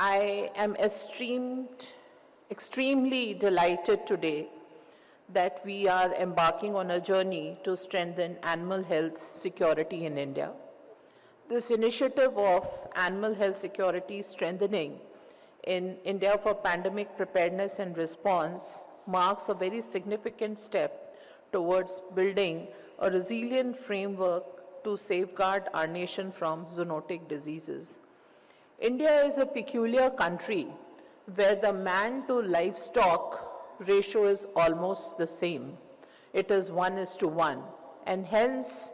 I am extremely delighted today that we are embarking on a journey to strengthen animal health security in India. This initiative of animal health security strengthening in India for pandemic preparedness and response marks a very significant step towards building a resilient framework to safeguard our nation from zoonotic diseases. India is a peculiar country where the man to livestock ratio is almost the same. It is 1:1, and hence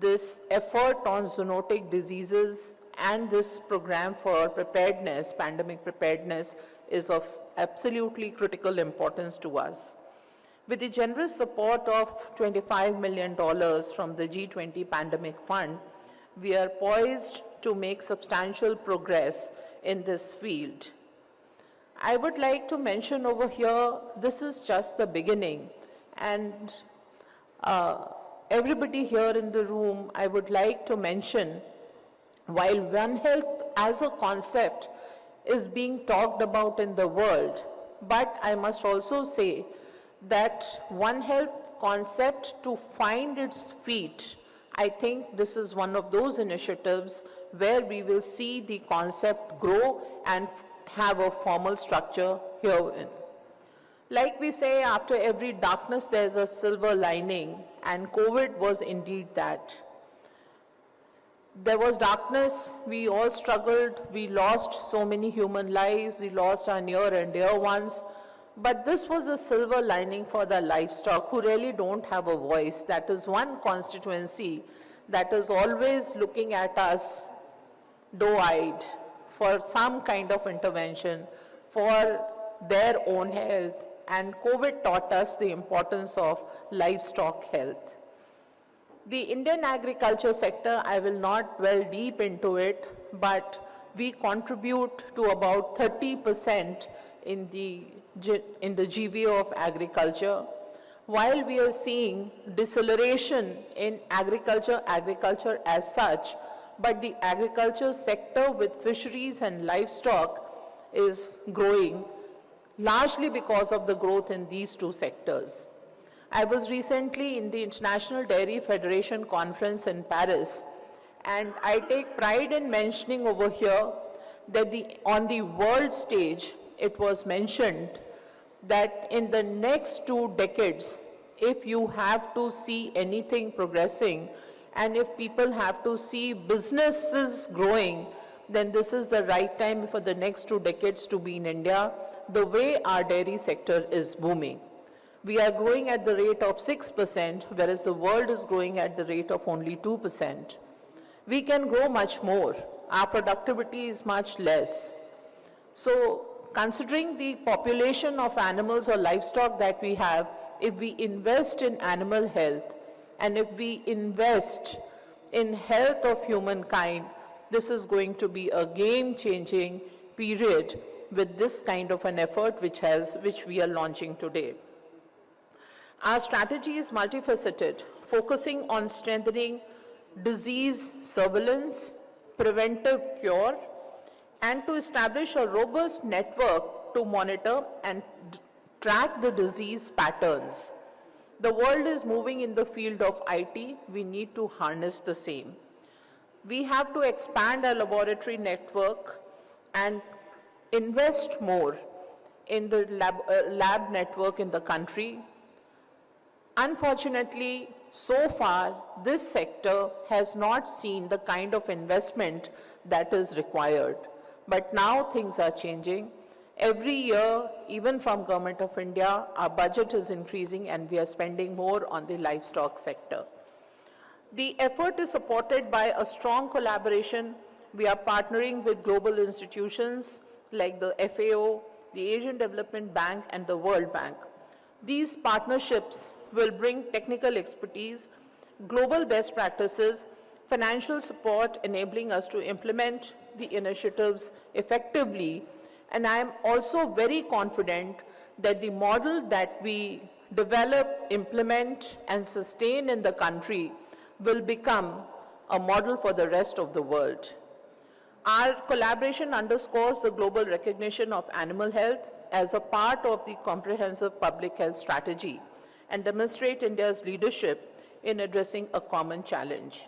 this effort on zoonotic diseases and this program for preparedness, pandemic preparedness, is of absolutely critical importance to us. With the generous support of $25 million from the G20 Pandemic Fund, we are poised to make substantial progress in this field. I would like to mention over here, this is just the beginning, and everybody here in the room, I would like to mention, while One Health as a concept is being talked about in the world, but I must also say that One Health concept to find its feet, I think this is one of those initiatives where we will see the concept grow and have a formal structure herein. Like we say, after every darkness there's a silver lining, and COVID was indeed that. There was darkness, we all struggled, we lost so many human lives, we lost our near and dear ones, but this was a silver lining for the livestock who really don't have a voice. That is one constituency that is always looking at us doe-eyed for some kind of intervention for their own health, and COVID taught us the importance of livestock health. The Indian agriculture sector, I will not dwell deep into it, but we contribute to about 30% in the GVO of agriculture. While we are seeing deceleration in agriculture as such, but the agriculture sector with fisheries and livestock is growing, largely because of the growth in these two sectors. I was recently in the International Dairy Federation conference in Paris, and I take pride in mentioning over here that on the world stage, it was mentioned that in the next 2 decades, if you have to see anything progressing, and if people have to see businesses growing, then this is the right time for the next 2 decades to be in India, the way our dairy sector is booming. We are growing at the rate of 6%, whereas the world is growing at the rate of only 2%. We can grow much more. Our productivity is much less. So, considering the population of animals or livestock that we have, if we invest in animal health, and if we invest in health of humankind, this is going to be a game-changing period with this kind of an effort which we are launching today. Our strategy is multifaceted, focusing on strengthening disease surveillance, preventive cure, and to establish a robust network to monitor and track the disease patterns. The world is moving in the field of IT. We need to harness the same. We have to expand our laboratory network and invest more in the lab network in the country. Unfortunately, so far, this sector has not seen the kind of investment that is required. But now things are changing. Every year, even from Government of India, our budget is increasing and we are spending more on the livestock sector. The effort is supported by a strong collaboration. We are partnering with global institutions like the FAO, the Asian Development Bank, and the World Bank. These partnerships will bring technical expertise, global best practices, financial support enabling us to implement the initiatives effectively. And I am also very confident that the model that we develop, implement, and sustain in the country will become a model for the rest of the world. Our collaboration underscores the global recognition of animal health as a part of the comprehensive public health strategy and demonstrate India's leadership in addressing a common challenge.